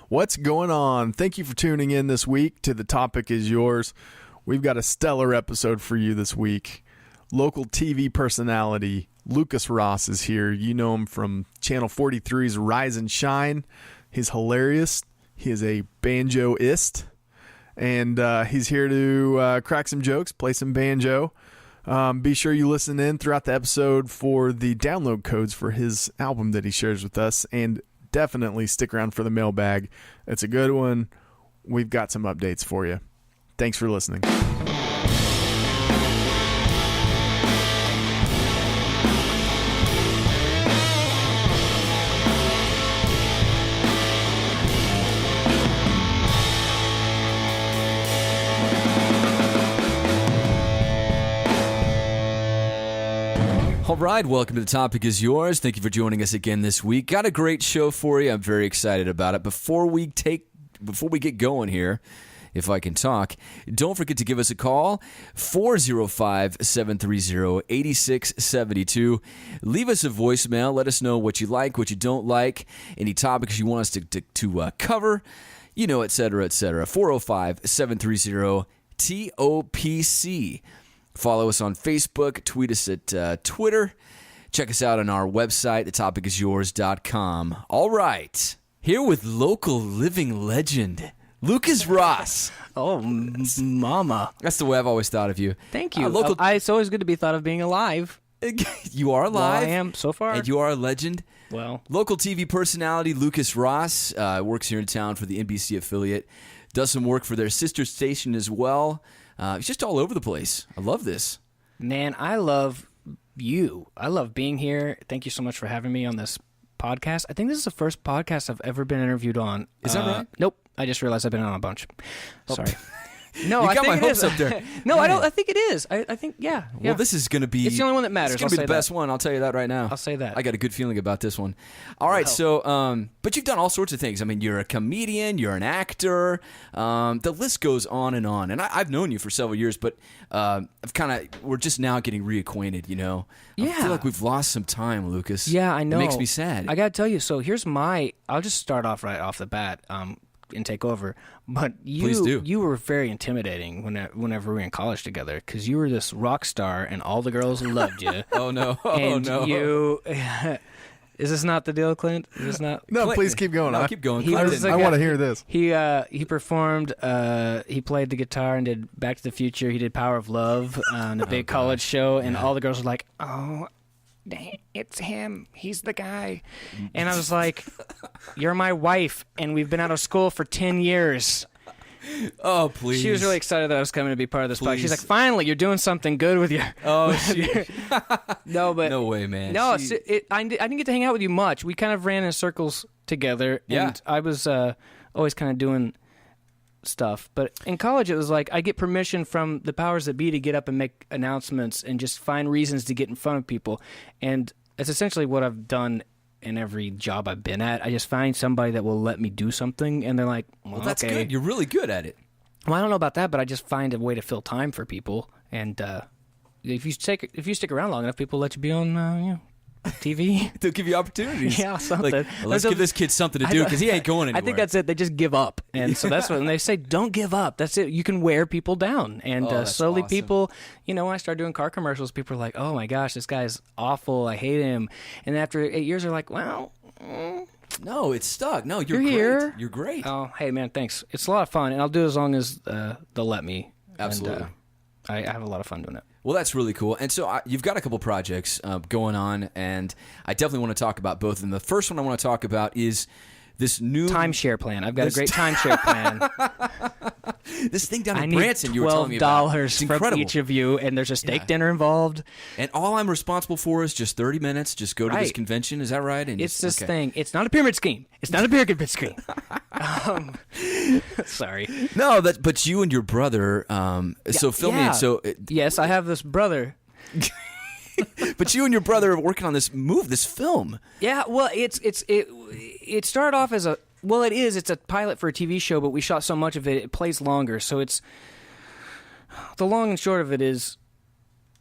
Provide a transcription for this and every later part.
What's going on? Thank you for tuning in this week to The Topic Is Yours. We've got a stellar episode for you this week. Local TV personality Lucas Ross is here. You know him from Channel 43's Rise and Shine. He's hilarious. He is a banjoist, and he's here to crack some jokes, play some banjo. Be sure you listen in throughout the episode for the download codes for his album that he shares with us, and definitely stick around for the mailbag. It's a good one. We've got some updates for you. Thanks for listening. All right, welcome to The Topic Is Yours. Thank you for joining us again this week. Got a great show for you. I'm very excited about it. Before we get going here, if I can talk, don't forget to give us a call, 405-730-8672. Leave us a voicemail. Let us know what you like, what you don't like, any topics you want us to cover, et cetera, et cetera. 405-730-TOPC. Follow us on Facebook, tweet us at Twitter. Check us out on our website, thetopicisyours.com. All right, here with local living legend, Lucas Ross. Oh, mama. That's the way I've always thought of you. Thank you. It's always good to be thought of being alive. You are alive. Well, I am so far. And you are a legend. Well. Local TV personality Lucas Ross works here in town for the NBC affiliate. Does some work for their sister station as well. He's just all over the place. I love this. Man, I love you. I love being here. Thank you so much for having me on this podcast. I think this is the first podcast I've ever been interviewed on. Is that right? Nope. I just realized I've been on a bunch. Sorry. No, I got my hopes up there. No, I don't. I think it is. I think, yeah. Well, this is going to be... It's the only one that matters. It's going to be the best one. I'll tell you that right now. I'll say that. I got a good feeling about this one. All right, so... but you've done all sorts of things. I mean, you're a comedian. You're an actor. The list goes on. And I've known you for several years, but we're just now getting reacquainted, Yeah. I feel like we've lost some time, Lucas. Yeah, I know. It makes me sad. I got to tell you, so here's I'll just start off right off the bat. And take over. But you were very intimidating whenever we were in college together, because you were this rock star and all the girls loved you. Oh, no. Is this not the deal, Clint? Is this not? No, Clint, please keep going. No, keep going. I want to hear this. He performed, he played the guitar and did Back to the Future. He did Power of Love on a big college show, and all the girls were like, oh, it's him. He's the guy. And I was like, you're my wife, and we've been out of school for 10 years. Oh, please. She was really excited that I was coming to be part of this podcast. She's like, finally, you're doing something good with your... Oh, No, but... No way, man. No, I didn't get to hang out with you much. We kind of ran in circles together, and I was always kind of doing stuff. But in college, it was like I get permission from the powers that be to get up and make announcements and just find reasons to get in front of people. And it's essentially what I've done in every job I've been at. I just find somebody that will let me do something, and they're like, well, that's okay. good. You're really good at it. Well, I don't know about that, but I just find a way to fill time for people. And if you stick around long enough, people let you be on TV. They'll give you opportunities. Yeah, something. Like, let's give this kid something to do, because he ain't going anywhere. I think that's it. They just give up. And so that's when they say, don't give up. That's it. You can wear people down. And slowly awesome. people, when I started doing car commercials, people are like, oh my gosh, this guy's awful. I hate him. And after 8 years, they're like, well... No, it's stuck. No, you're great. Here. You're great. Oh, hey, man, thanks. It's a lot of fun. And I'll do it as long as they'll let me. Absolutely. And, I have a lot of fun doing it. Well, that's really cool. And so you've got a couple projects going on, and I definitely want to talk about both of them. The first one I want to talk about is this new... timeshare plan. I've got a great timeshare plan. This thing down in Branson you were telling me about. I need $12 from each of you, and there's a steak dinner involved. And all I'm responsible for is just 30 minutes. Just go to this convention. Is that right? And it's this thing. It's not a pyramid scheme. It's not a pyramid scheme. Sorry. No, but you and your brother. So filming. Yeah. So yes, I have this brother. But you and your brother are working on this film. Yeah. Well, it started off as it's a pilot for a TV show, but we shot so much of it, it plays longer. So it's the long and short of it is,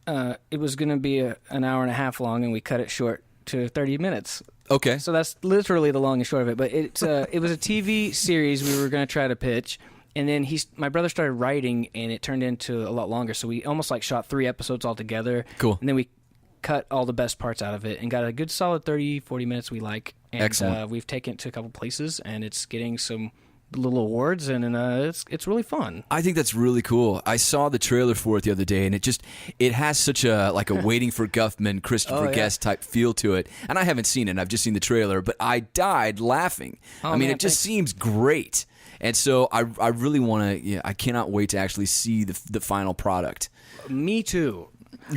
it was going to be an hour and a half long, and we cut it short to 30 minutes. Okay. So that's literally the long and short of it. But it was a TV series we were going to try to pitch. And then my brother started writing, and it turned into a lot longer. So we almost like shot 3 episodes all together. Cool. And then we cut all the best parts out of it and got a good solid 30, 40 minutes we like. And Excellent. We've taken it to a couple places, and it's getting some little awards, and it's really fun. I think that's really cool. I saw the trailer for it the other day, and it has such a Waiting for Guffman, Christopher Guest type feel to it. And I haven't seen it. I've just seen the trailer, but I died laughing. Oh, I mean, man, it just seems great. And so I really want to. I cannot wait to actually see the final product. Me too.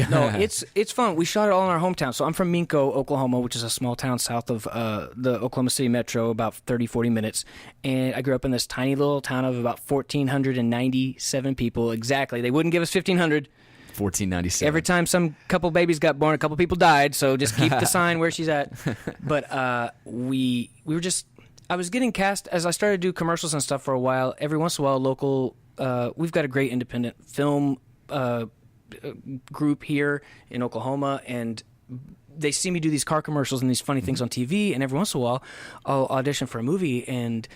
No, it's fun. We shot it all in our hometown. So I'm from Minco, Oklahoma, which is a small town south of the Oklahoma City metro, about 30, 40 minutes. And I grew up in this tiny little town of about 1,497 people. Exactly. They wouldn't give us 1,500. 1497. Every time some couple babies got born, a couple people died. So just keep the sign where she's at. But we were just... I was getting cast as I started to do commercials and stuff for a while. Every once in a while, local... we've got a great independent film... group here in Oklahoma, and they see me do these car commercials and these funny things on TV, and every once in a while I'll audition for a movie. And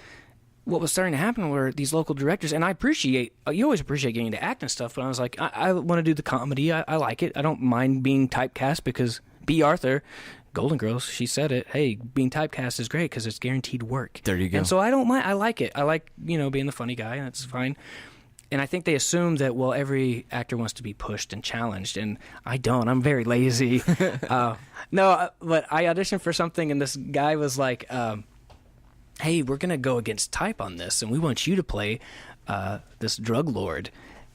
what was starting to happen were these local directors, and you always appreciate getting to act and stuff, but I was like, I want to do the comedy. I like it. I don't mind being typecast, because B. Arthur, Golden Girls, she said it, hey, being typecast is great because it's guaranteed work. There you go. And so I don't mind. I like it. I like, being the funny guy, and it's fine. And I think they assume that, well, every actor wants to be pushed and challenged, and I don't. I'm very lazy. No, but I auditioned for something, and this guy was like, hey, we're going to go against type on this, and we want you to play this drug lord.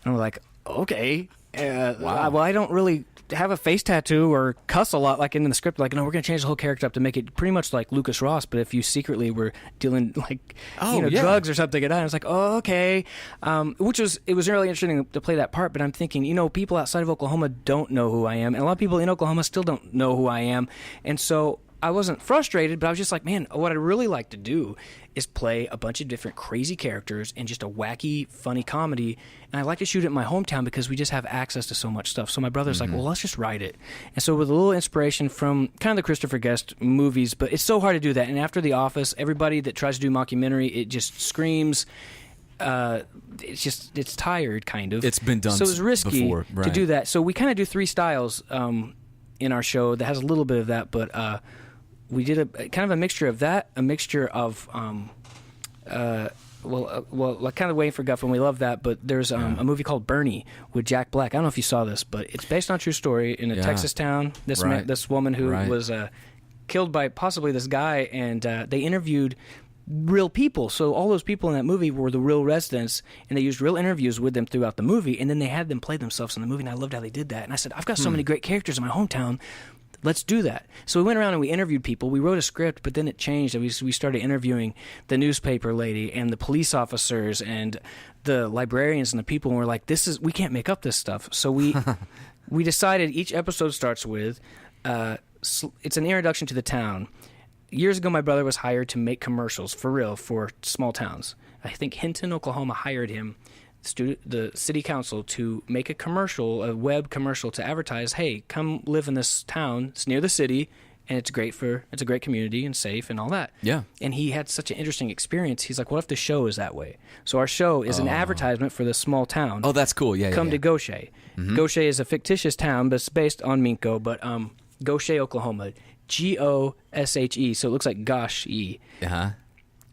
And we're like, okay. Wow. Well, I don't really have a face tattoo or cuss a lot like in the script. Like, no, we're going to change the whole character up to make it pretty much like Lucas Ross, but if you secretly were dealing drugs or something. And I was like, oh, okay. It was really interesting to play that part, but I'm thinking, people outside of Oklahoma don't know who I am, and a lot of people in Oklahoma still don't know who I am. And so I wasn't frustrated, but I was just like, man, what I'd really like to do is play a bunch of different crazy characters in just a wacky, funny comedy. And I like to shoot it in my hometown because we just have access to so much stuff. So my brother's like, well, let's just write it. And so with a little inspiration from kind of the Christopher Guest movies, but it's so hard to do that. And after The Office, everybody that tries to do mockumentary, it just screams... it's tired, kind of. It's been done so it was risky before, right. to do that. So we kind of do 3 styles in our show that has a little bit of that, but we did a kind of a mixture of that, a mixture of like kind of Waiting for Guffman. We love that, but there's a movie called Bernie with Jack Black. I don't know if you saw this, but it's based on a true story in a Texas town. This woman who was killed by possibly this guy, and they interviewed real people. So all those people in that movie were the real residents, and they used real interviews with them throughout the movie, and then they had them play themselves in the movie, and I loved how they did that. And I said, I've got so many great characters in my hometown. Let's do that. So we went around and we interviewed people. We wrote a script, but then it changed. We started interviewing the newspaper lady and the police officers and the librarians and the people, and we're like, we can't make up this stuff. So we decided each episode starts with, it's an introduction to the town. Years ago, my brother was hired to make commercials, for real, for small towns. I think Hinton, Oklahoma hired him, the city council, to make a web commercial to advertise, hey, come live in this town. It's near the city, and it's a great community and safe and all that. Yeah. And he had such an interesting experience. He's like, what if the show is that way? So our show is an advertisement for this small town. Oh, that's cool. Yeah. Come to Goshen. Mm-hmm. Goshen is a fictitious town, but it's based on Minco, but Goshen, Oklahoma. Goshe, so it looks like Gosh-E. Uh-huh.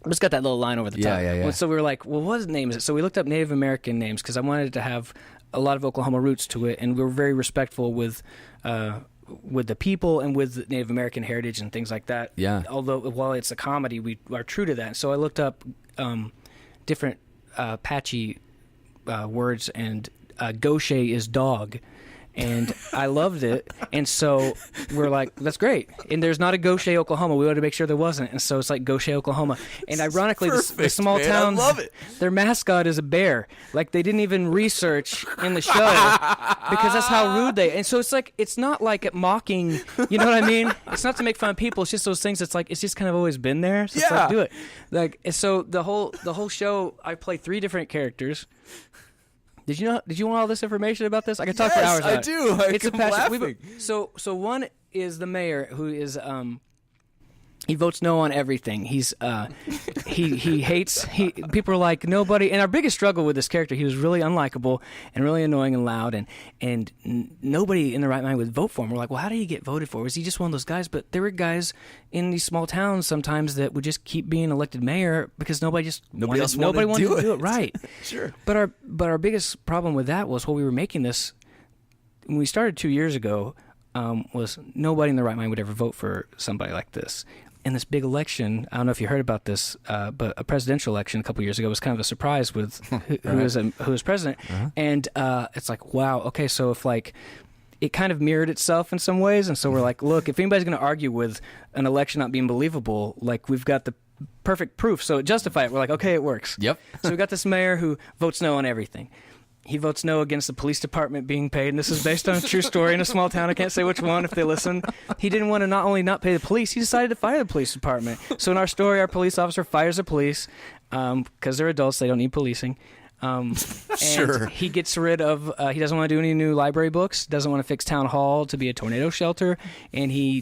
It's got that little line over the top. Yeah. So we were like, well, what name is it? So we looked up Native American names because I wanted it to have a lot of Oklahoma roots to it, and we were very respectful with the people and with Native American heritage and things like that. Yeah. Although while it's a comedy, we are true to that. So I looked up different Apache words, and Goshe is dog. And I loved it, and so we're like, that's great. And there's not a Goshen, Oklahoma. We wanted to make sure there wasn't, and so it's like Goshen, Oklahoma. And ironically, the small town, I love it. Their mascot is a bear. Like, they didn't even research in the show because that's how rude they. And so it's like, it's not like mocking. You know what I mean? It's not to make fun of people. It's just those things. It's like, it's just kind of always been there. So it's like, do it. Like, so the whole show, I play 3 different characters. Did you want all this information about this? I could talk for hours. Yes, I do. It's a passion. So one is the mayor, who is He votes no on everything. He's he hates. People are like nobody. And our biggest struggle with this character, he was really unlikable and really annoying and loud, and nobody in the right mind would vote for him. We're like, well, how did he get voted for? Was he just one of those guys? But there were guys in these small towns sometimes that would just keep being elected mayor because nobody wanted to do it. Right. Sure. But our biggest problem with that was while we were making this, when we started 2 years ago, was nobody in the right mind would ever vote for somebody like this. In this big election, I don't know if you heard about this, but a presidential election a couple years ago was kind of a surprise with who was president. Uh-huh. And it's like, wow, okay, so if like it kind of mirrored itself in some ways, and so we're like, look, if anybody's going to argue with an election not being believable, like we've got the perfect proof, so justify it. We're like, okay, it works. Yep. So we got this mayor who votes no on everything. He votes no against the police department being paid, and this is based on a true story in a small town. I can't say which one if they listen. He didn't want to not only not pay the police, he decided to fire the police department. So in our story, our police officer fires the police because they're adults, they don't need policing. And sure. He gets rid of, he doesn't want to do any new library books, doesn't want to fix town hall to be a tornado shelter, and he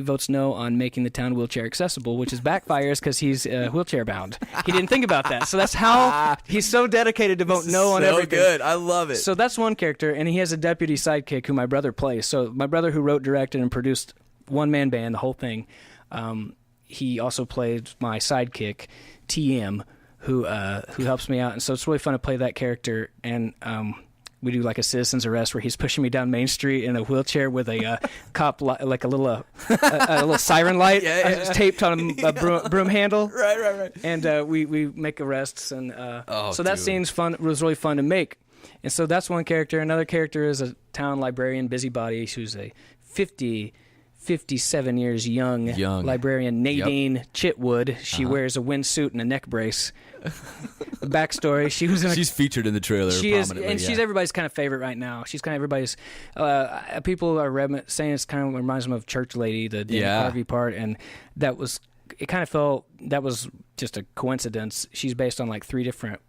votes no on making the town wheelchair accessible, which is backfires because he's wheelchair bound. He didn't think about that. So that's how he's so dedicated to vote no on everything. So good. I love it. So that's one character, and he has a deputy sidekick who my brother plays. So my brother who wrote, directed, and produced one-man band, the whole thing, he also played my sidekick, TM, who helps me out, and so it's really fun to play that character. And we do like a citizen's arrest where he's pushing me down Main Street in a wheelchair with a cop like a little siren light taped on a broom handle. Right. And we make arrests, and so that dude. scene's fun. It was really fun to make. And so that's one character. Another character is a town librarian, busybody, who's a 57 years young librarian, Nadine Chitwood. She wears a windsuit and a neck brace. Backstory: she's featured in the trailer. She is, and she's everybody's kind of favorite right now. She's kind of everybody's. People are saying it's kind of reminds them of Church Lady, the Dana Carvey part, and that was. It kind of felt that was just a coincidence. She's based on like 3 different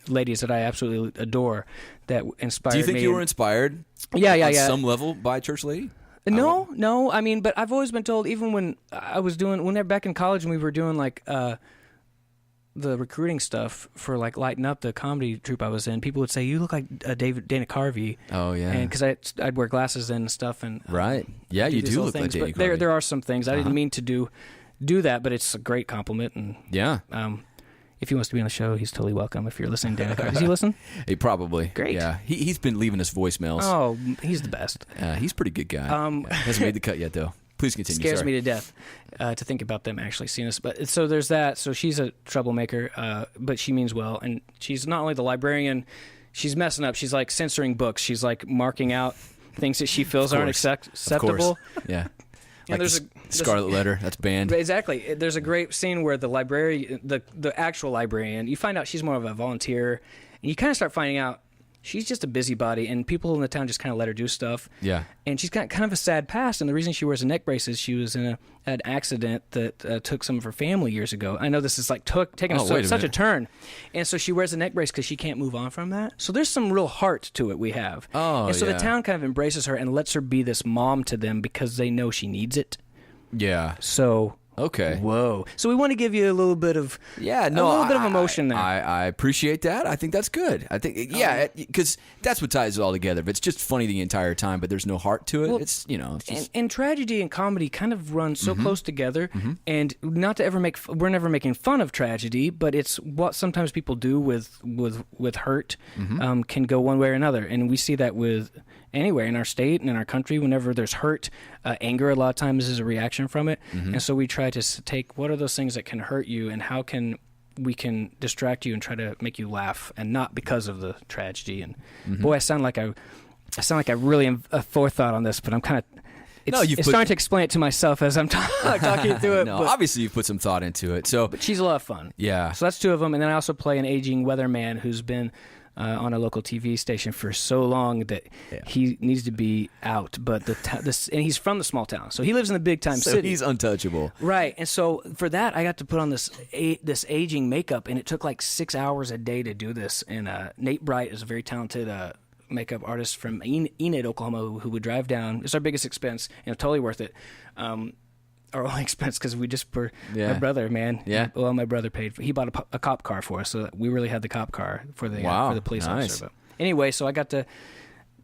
ladies that I absolutely adore that inspired me. Do you think you were inspired? Yeah. On some level by Church Lady? No. I mean, but I've always been told, even when I was back in college and we were doing like the recruiting stuff for like Lighten Up, the comedy troupe I was in, people would say, you look like Dana Carvey. Oh, yeah. And because I'd wear glasses and stuff. And right. Yeah, you do look like Dana Carvey. There are some things. I didn't mean to do that, but it's a great compliment. And yeah. If he wants to be on the show, he's totally welcome. If you're listening, Dana Carvey. Does he listen? He probably. Great. Yeah. He's been leaving us voicemails. Oh, he's the best. He's a pretty good guy. Hasn't made the cut yet, though. Please continue. Scares me to death to think about them actually seeing us. But so there's that. So she's a troublemaker, but she means well. And she's not only the librarian, she's messing up. She's like censoring books. She's like marking out things that she feels aren't acceptable. Yeah. And like the Scarlet Letter, that's banned. Exactly. There's a great scene where the librarian, the actual librarian, you find out she's more of a volunteer, and you kind of start finding out she's just a busybody, and people in the town just kind of let her do stuff. Yeah. And she's got kind of a sad past, and the reason she wears a neck brace is she was in an accident that took some of her family years ago. I know this is like taking such a turn, and so she wears a neck brace because she can't move on from that. So there's some real heart to it we have. Oh, and so the town kind of embraces her and lets her be this mom to them because they know she needs it. Yeah. So... Okay. Whoa. So we want to give you a little bit of emotion there. I appreciate that. I think that's good. I think because that's what ties it all together. If it's just funny the entire time, but there's no heart to it, well, it's just... and tragedy and comedy kind of run so close together, and not to we're never making fun of tragedy, but it's what sometimes people do with hurt can go one way or another, and we see that with anywhere in our state and in our country. Whenever there's hurt, anger a lot of times is a reaction from it, and so we try to take what are those things that can hurt you and how can we can distract you and try to make you laugh, and not because of the tragedy. And boy, I sound like I really am a forethought on this, but I'm kind of it's starting to explain it to myself as I'm talking through it. No, obviously you've put some thought into it. So, but she's a lot of fun. Yeah. So that's 2 of them, and then I also play an aging weatherman who's been on a local TV station for so long that he needs to be out. But and he's from the small town, so he lives in the big time city. So he's untouchable, right? And so for that, I got to put on this aging makeup, and it took like 6 hours a day to do this. And Nate Bright is a very talented makeup artist from Enid, Oklahoma, who would drive down. It's our biggest expense, totally worth it. our only expense because we just were Yeah. my brother, man. Yeah. Well, my brother paid. He bought a cop car for us, so we really had the cop car for the police nice. officer. But anyway, so I got to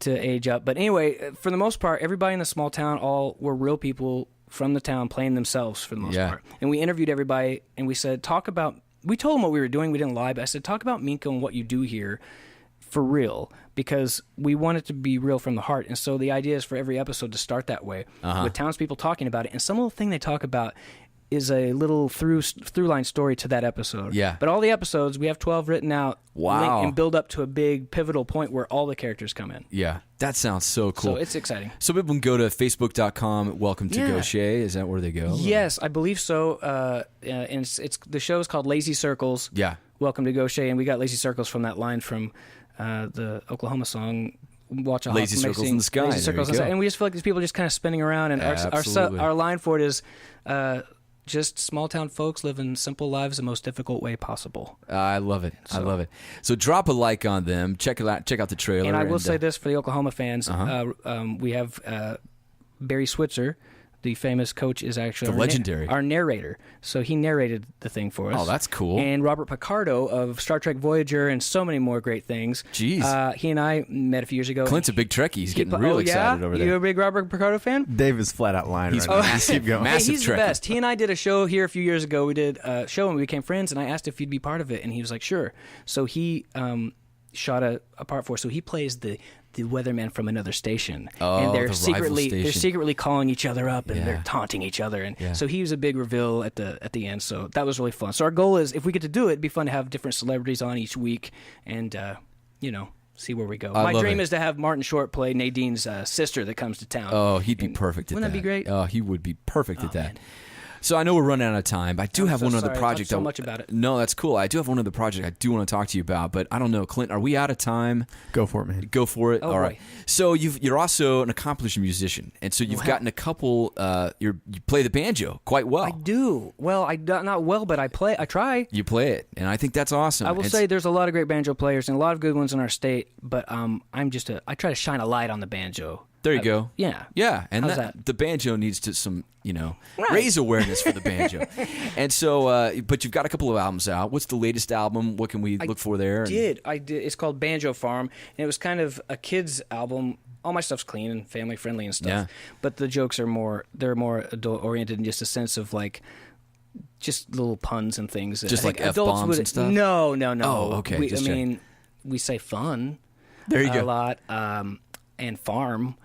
age up. But anyway, for the most part, everybody in the small town all were real people from the town playing themselves for the most part. And we interviewed everybody, and we said, we told them what we were doing. We didn't lie, but I said, talk about Minko and what you do here for real, because we want it to be real from the heart. And so the idea is for every episode to start that way, with townspeople talking about it. And some little thing they talk about is a little through line story to that episode. Yeah. But all the episodes, we have 12 written out. Wow. And build up to a big pivotal point where all the characters come in. Yeah. That sounds so cool. So it's exciting. So people can go to facebook.com, welcome to Gaucher. Is that where they go? Yes, I believe so. And it's the show is called Lazy Circles. Yeah. Welcome to Gaucher. And we got Lazy Circles from that line from the Oklahoma song. Watch a Lazy Circles in the Sky. Lazy Circles in the Sky. And we just feel like these people are just kind of spinning around. And our line for it is just small town folks living simple lives the most difficult way possible. I love it. I love it. So drop a like on them. Check out the trailer. And I will say this for the Oklahoma fans. We have Barry Switzer. The famous coach is actually legendary our narrator. So he narrated the thing for us. Oh, that's cool. And Robert Picardo of Star Trek Voyager and so many more great things. Jeez. He and I met a few years ago. Clint's a big Trekkie. He's getting real excited over there. You a big Robert Picardo fan? Dave is flat out lying right now. Keep going. Massive he's Trekkie. the best. He and I did a show here a few years ago. We did a show and we became friends, and I asked if he'd be part of it, and he was like, sure. So he shot a part for us. So he plays the weatherman from another station, and they're secretly calling each other up, and they're taunting each other, and so he was a big reveal at the end. So that was really fun. So our goal is, if we get to do it, it'd be fun to have different celebrities on each week, and see where we go. My dream is to have Martin Short play Nadine's sister that comes to town. Oh, he'd be perfect at that. Wouldn't that be great? Oh, he would be perfect at that. Man. So I know we're running out of time. I do have one other project. So much about it. No, that's cool. I do have one other project I do want to talk to you about, but I don't know, Clint. Are we out of time? Go for it, man. Go for it. Oh, all right. boy. So you're also an accomplished musician, and so you've gotten a couple. You play the banjo quite well. I do. Well, not well, but I play. I try. You play it, and I think that's awesome. I will say there's a lot of great banjo players and a lot of good ones in our state, but I try to shine a light on the banjo. There you go. Yeah. Yeah, and the banjo needs to raise awareness for the banjo. And so, but you've got a couple of albums out. What's the latest album? What can we look for there? I did. It's called Banjo Farm, and it was kind of a kids album. All my stuff's clean and family friendly and stuff. Yeah. But the jokes are more adult oriented in just a sense of like just little puns and things. Just like F-bombs and stuff? No. Oh, okay. We say fun. There you go. A lot. And farm.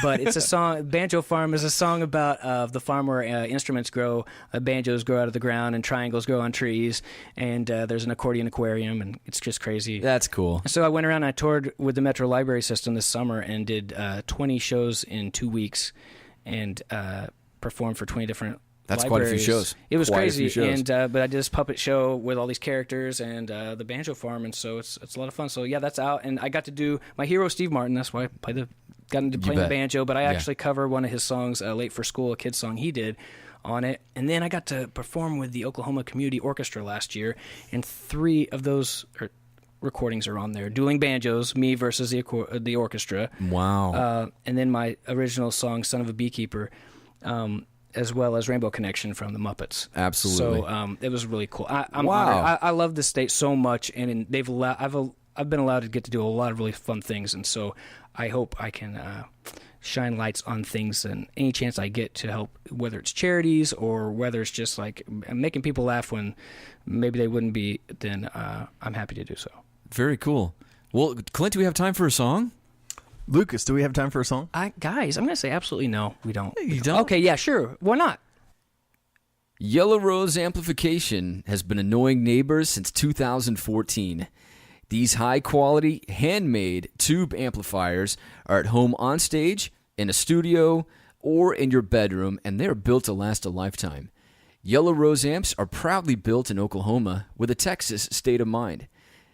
But it's a song. Banjo Farm is a song about the farm where instruments grow, banjos grow out of the ground, and triangles grow on trees. And there's an accordion aquarium, and it's just crazy. That's cool. So I went around and I toured with the Metro Library System this summer and did 20 shows in 2 weeks, and performed for 20 different. That's libraries. quite a few shows. It was crazy, and but I did this puppet show with all these characters and the Banjo Farm, and so it's a lot of fun. So yeah, that's out, and I got to do my hero Steve Martin. That's why I got into playing the banjo, but I actually cover one of his songs, "Late for School," a kid's song he did on it, and then I got to perform with the Oklahoma Community Orchestra last year, and 3 of those recordings are on there: Dueling Banjos, me versus the orchestra. Wow! And then my original song, "Son of a Beekeeper." As well as Rainbow Connection from the Muppets. Absolutely. So it was really cool. I'm honored. I love this state so much, and I've been allowed to get to do a lot of really fun things, and so I hope I can shine lights on things and any chance I get to help, whether it's charities or whether it's just like making people laugh when maybe they wouldn't be, then I'm happy to do so. Very cool. Well, Clint, do we have time for a song? Lucas, do we have time for a song? Guys, I'm going to say absolutely no, we don't. You don't? Okay, yeah, sure. Why not? Yellow Rose Amplification has been annoying neighbors since 2014. These high-quality, handmade tube amplifiers are at home on stage, in a studio, or in your bedroom, and they are built to last a lifetime. Yellow Rose amps are proudly built in Oklahoma with a Texas state of mind.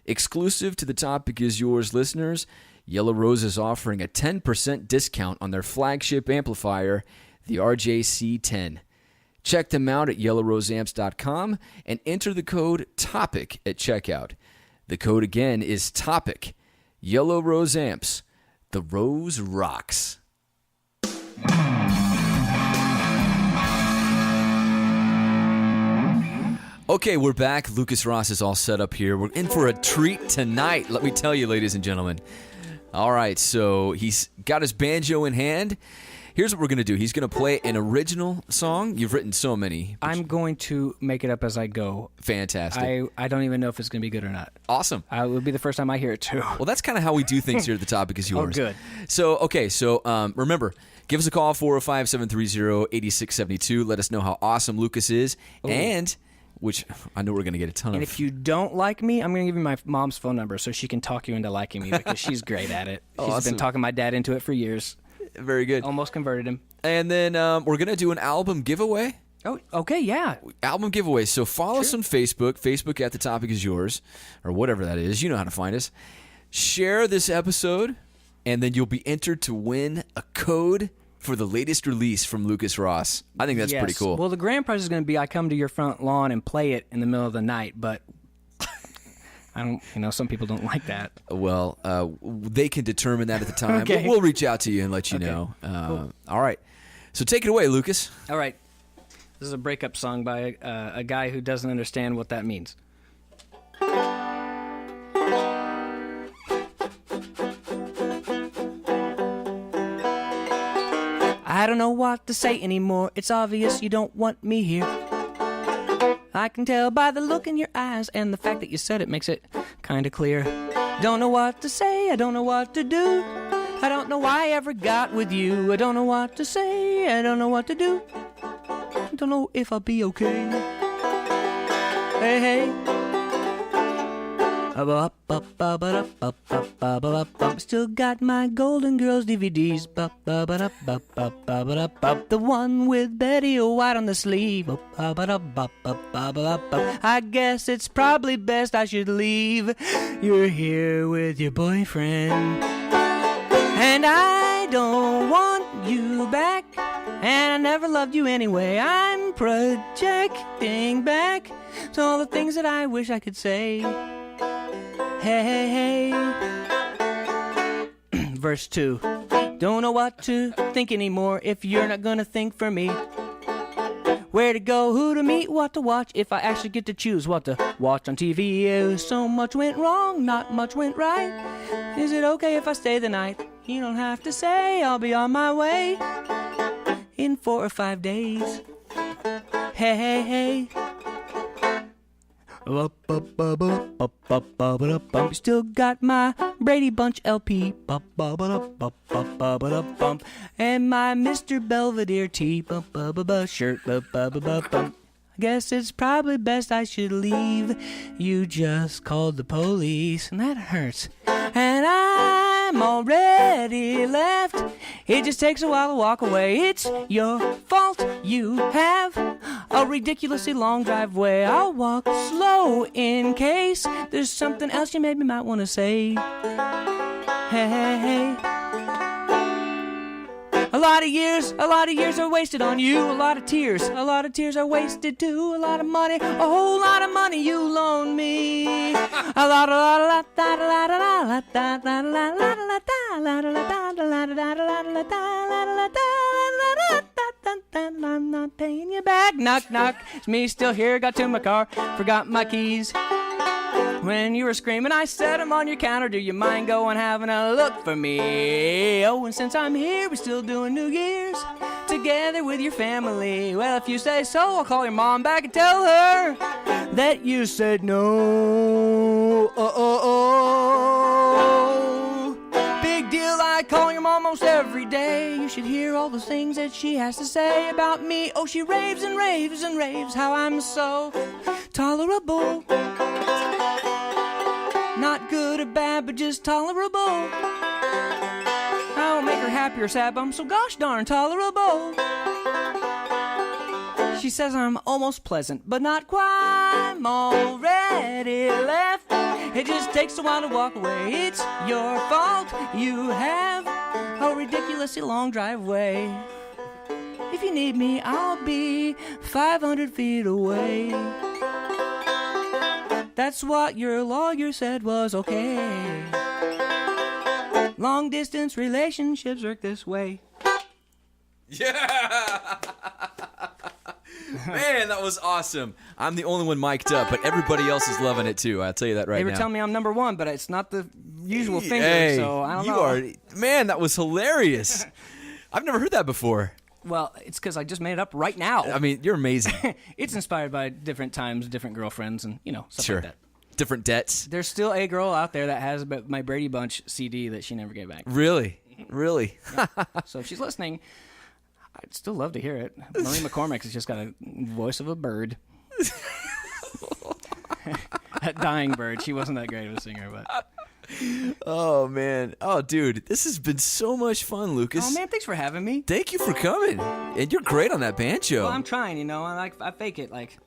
Exclusive to the Topic Is Yours listeners, Yellow Rose is offering a 10% discount on their flagship amplifier, the RJC10. Check them out at yellowroseamps.com and enter the code TOPIC at checkout. The code again is TOPIC. Yellow Rose Amps. The Rose rocks. Okay, we're back. Lucas Ross is all set up here. We're in for a treat tonight, let me tell you, ladies and gentlemen. All right, so he's got his banjo in hand. Here's what we're going to do. He's going to play an original song. You've written so many. I'm going to make it up as I go. Fantastic. I don't even know if it's going to be good or not. Awesome. It would be the first time I hear it, too. Well, that's kind of how we do things here at The Topic Is Yours. Oh, good. So, remember, give us a call, 405-730-8672. Let us know how awesome Lucas is. Ooh. And, which I know we're going to get a ton of. And if you don't like me, I'm going to give you my mom's phone number so she can talk you into liking me because she's great at it. She's been talking my dad into it for years. Very good. Almost converted him. And then we're going to do an album giveaway. Oh, okay, yeah. Album giveaway. So follow us on Facebook at The Topic Is Yours, or whatever that is. You know how to find us. Share this episode, and then you'll be entered to win a code for the latest release from Lucas Ross. I think that's pretty cool. Well, the grand prize is going to be I come to your front lawn and play it in the middle of the night, but I don't, some people don't like that. Well, they can determine that at the time. Okay. We'll reach out to you and let you know. Cool. All right. So take it away, Lucas. All right. This is a breakup song by a guy who doesn't understand what that means. I don't know what to say anymore. It's obvious you don't want me here. I can tell by the look in your eyes, and the fact that you said it makes it kind of clear. Don't know what to say, I don't know what to do. I don't know why I ever got with you. I don't know what to say, I don't know what to do. I don't know if I'll be okay. Hey, hey. Still got my Golden Girls DVDs. The one with Betty White on the sleeve. I guess it's probably best I should leave. You're here with your boyfriend, and I don't want you back. And I never loved you anyway. I'm projecting back to all the things that I wish I could say. Hey, hey, hey. Verse 2. Don't know what to think anymore if you're not gonna think for me. Where to go, who to meet, what to watch, if I actually get to choose what to watch on TV. So much went wrong, not much went right. Is it okay if I stay the night? You don't have to say, I'll be on my way in 4 or 5 days. Hey, hey, hey. Still got my Brady Bunch LP and my Mr. Belvedere tee shirt. I guess it's probably best I should leave. You just called the police, and that hurts. And I'm already left. It just takes a while to walk away. It's your fault. You have a ridiculously long driveway. I'll walk slow in case there's something else you maybe might want to say. Hey, hey, hey. A lot of years are wasted on you. A lot of tears are wasted too. A lot of money, a whole lot of money you loan me. A lot of I'm not paying you back. Knock, knock. It's me still here. Got to my car. Forgot my keys. When you were screaming, I set them on your counter. Do you mind going having a look for me? Oh, and since I'm here, we're still doing New Year's together with your family. Well, if you say so, I'll call your mom back and tell her that you said no. Big deal, I call your mom almost every day. You should hear all the things that she has to say about me. Oh, she raves and raves and raves how I'm so tolerable. Not good or bad, but just tolerable. I won't make her happy or sad, but I'm so gosh darn tolerable. She says I'm almost pleasant, but not quite. I'm already left. It just takes a while to walk away. It's your fault. You have a ridiculously long driveway. If you need me, I'll be 500 feet away. That's what your lawyer said was okay. Long distance relationships work this way. Yeah! Man, that was awesome. I'm the only one mic'd up, but everybody else is loving it too. I'll tell you that right now. They were telling me I'm number one, but it's not the usual finger, Hey, so I don't know. Man, that was hilarious. I've never heard that before. Well, it's because I just made it up right now. I mean, you're amazing. It's inspired by different times, different girlfriends, and stuff Sure. like that. Different debts. There's still a girl out there that has my Brady Bunch CD that she never gave back. Really? Really? So if she's listening, I'd still love to hear it. Marie McCormick has just got a voice of a bird. A dying bird. She wasn't that great of a singer, but... Oh, man. Oh, dude, this has been so much fun, Lucas. Oh, man, thanks for having me. Thank you for coming. And you're great on that banjo. Well, I'm trying, I fake it, like...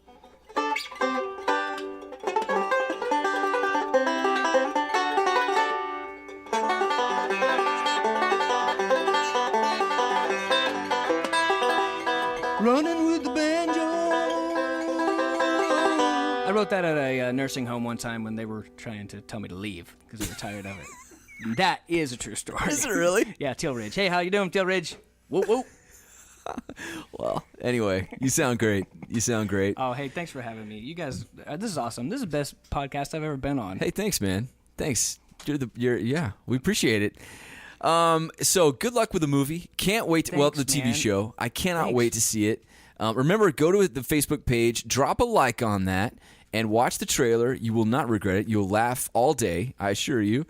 Running with the banjo. I wrote that at a nursing home one time when they were trying to tell me to leave because they were tired of it. That is a true story. Is it really? Yeah, Teal Ridge. Hey, how you doing, Teal Ridge? Whoop, whoop. Well, anyway, you sound great. You sound great. Oh, hey, thanks for having me. You guys, this is awesome. This is the best podcast I've ever been on. Hey, thanks, man. Thanks. Yeah, we appreciate it. So good luck with the movie. Can't wait. Thanks, the TV man. show. I cannot Thanks. wait to see it. Remember, go to the Facebook page, drop a like on that, and watch the trailer. You will not regret it. You'll laugh all day, I assure you.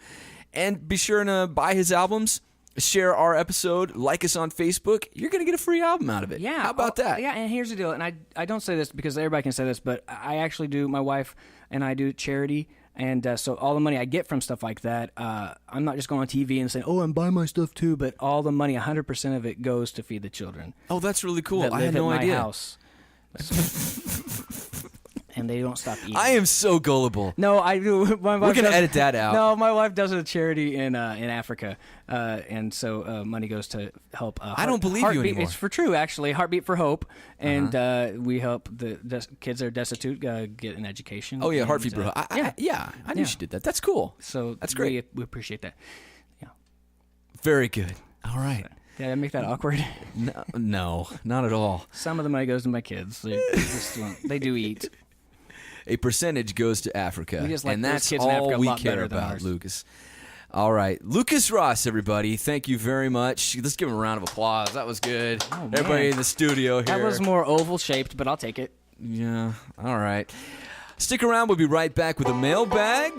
And be sure to buy his albums, share our episode, like us on Facebook. You're going to get a free album out of it. Yeah. How about that? Yeah, and here's the deal. And I don't say this because everybody can say this, but I actually do. My wife and I do charity. And so all the money I get from stuff like that, I'm not just going on TV and saying, oh, I'm buying my stuff too, but all the money, 100% of it goes to feed the children. Oh, that's really cool. That I live had no at my idea. house. And they don't stop eating. I am so gullible. No, I do. My wife We're going to does- edit that out. No, my wife does a charity in Africa, and so money goes to help. I don't believe you Heartbeat, anymore. It's for true, actually. Heartbeat for Hope, and we help the kids that are destitute get an education. Oh, yeah, and, Heartbeat Bro. I knew Yeah. she did that. That's cool. So That's great. We appreciate that. Yeah. Very good. All right. Did I make that awkward? No, not at all. Some of the money goes to my kids. They do eat. A percentage goes to Africa, We just like and those that's kids in Africa all a we lot care better than about, ours. Lucas. All right, Lucas Ross, everybody. Thank you very much. Let's give him a round of applause. That was good. Oh, man. Everybody in the studio here. That was more oval shaped, but I'll take it. Yeah. All right. Stick around. We'll be right back with a mailbag.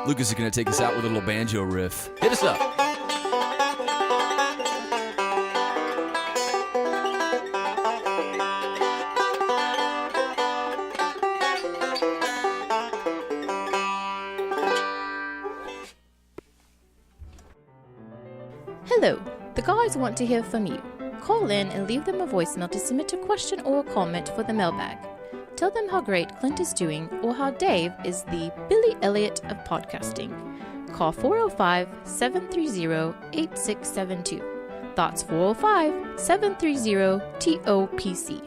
Lucas is going to take us out with a little banjo riff. Hit us up. Hello, the guys want to hear from you. Call in and leave them a voicemail to submit a question or a comment for the mailbag. Tell them how great Clint is doing or how Dave is the Billy Elliot of podcasting. Call 405-730-8672. That's 405-730-TOPC.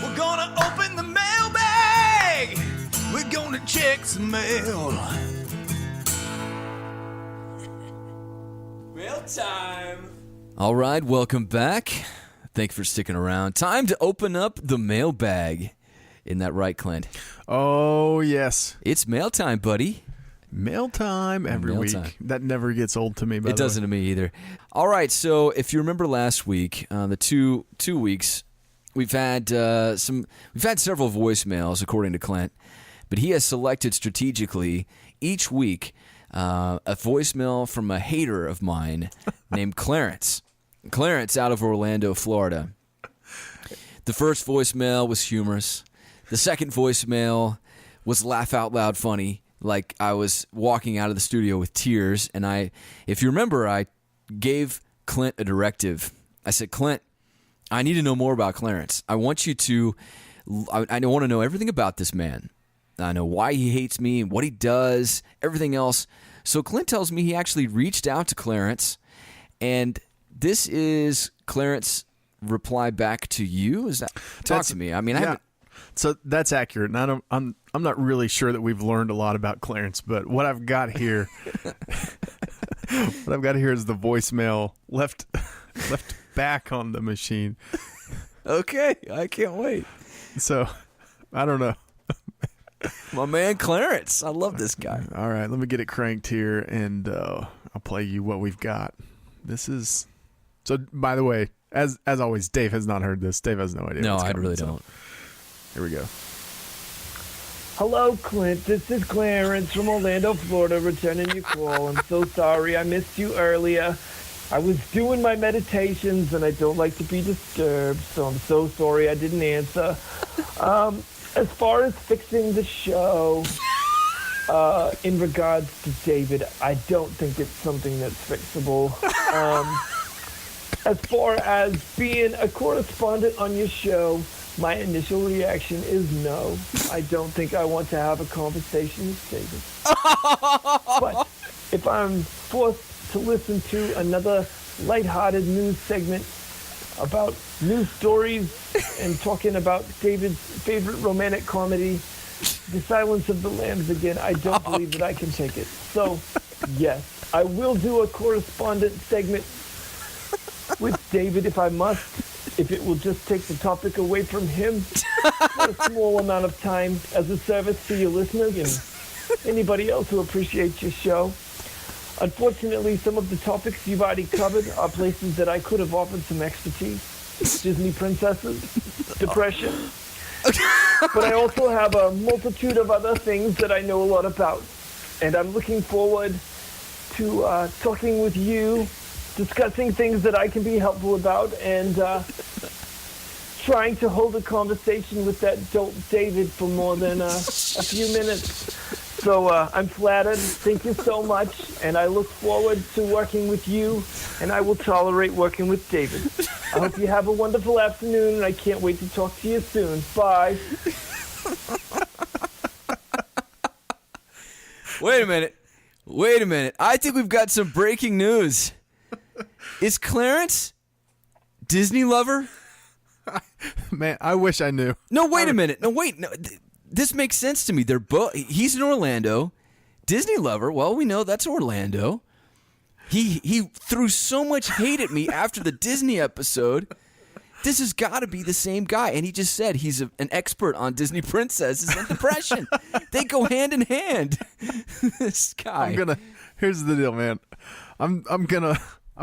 We're gonna open the mailbag. We're gonna check some mail. Mail time. All right, welcome back. Thanks for sticking around. Time to open up the mailbag. Isn't that right, Clint? Oh, yes. It's mail time, buddy. Mail time every Mail week. time. That never gets old to me, by It the way. doesn't to me either. All right, so if you remember last week, the two weeks, we've had several voicemails according to Clint, but he has selected strategically each week a voicemail from a hater of mine named Clarence. Clarence out of Orlando, Florida. The first voicemail was humorous. The second voicemail was laugh out loud funny. Like I was walking out of the studio with tears, and if you remember, I gave Clint a directive. I said, Clint, I need to know more about Clarence. I want to know everything about this man. I know why he hates me, what he does, everything else. So Clint tells me he actually reached out to Clarence, and this is Clarence reply back to you. Is that talk to me? I mean, I haven't. So that's accurate. And I'm not really sure that we've learned a lot about Clarence, but what I've got here What I've got here is the voicemail left back on the machine. Okay, I can't wait. So, I don't know. My man Clarence. I love this guy. All right, let me get it cranked here, and I'll play you what we've got. This is... So, by the way, as always, Dave has not heard this. Dave has no idea. No, what's I coming, really so don't. Here we go. Hello, Clint. This is Clarence from Orlando, Florida, returning your call. I'm so sorry I missed you earlier. I was doing my meditations, and I don't like to be disturbed, so I'm so sorry I didn't answer. As far as fixing the show, in regards to David, I don't think it's something that's fixable. As far as being a correspondent on your show, my initial reaction is no. I don't think I want to have a conversation with David. But if I'm forced to listen to another lighthearted news segment about news stories and talking about David's favorite romantic comedy, The Silence of the Lambs again, I don't believe that I can take it. So, yes, I will do a correspondent segment with David if I must, if it will just take the topic away from him for a small amount of time as a service to your listeners and anybody else who appreciates your show. Unfortunately, some of the topics you've already covered are places that I could have offered some expertise. Disney princesses, depression. But I also have a multitude of other things that I know a lot about. And I'm looking forward to talking with you, discussing things that I can be helpful about, and trying to hold a conversation with that dope David for more than a few minutes. So I'm flattered. Thank you so much, and I look forward to working with you, and I will tolerate working with David. I hope you have a wonderful afternoon, and I can't wait to talk to you soon. Bye. Wait a minute. I think we've got some breaking news. Is Clarence Disney lover? Man, I wish I knew. No, wait a minute. No, this makes sense to me. They're both. He's in Orlando. Disney lover. Well, we know that's Orlando. He threw so much hate at me after the Disney episode. This has got to be the same guy. And he just said he's an expert on Disney princesses and depression. They go hand in hand. This guy. Here's the deal, man. I'm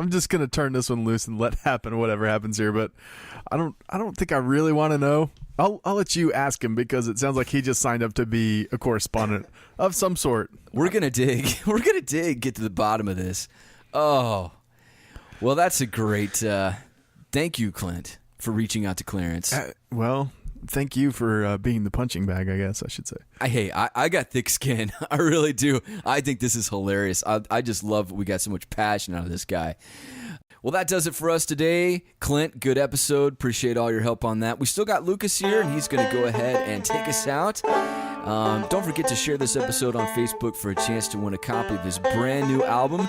just gonna turn this one loose and let happen whatever happens here. But I don't think I really want to know. I'll let you ask him, because it sounds like he just signed up to be a correspondent of some sort. We're gonna dig. Get to the bottom of this. Oh, well, that's a great. Thank you, Clint, for reaching out to Clarence. Well, thank you for being the punching bag, I guess I should say. I got thick skin. I really do. I think this is hilarious. I just love we got so much passion out of this guy. Well, that does it for us today. Clint, good episode. Appreciate all your help on that. We still got Lucas here, and he's going to go ahead and take us out. Don't forget to share this episode on Facebook for a chance to win a copy of his brand new album.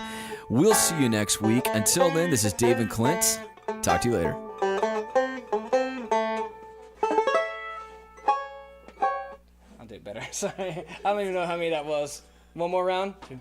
We'll see you next week. Until then, this is Dave and Clint. Talk to you later. I'll do it better. Sorry. I don't even know how many that was. One more round? 2.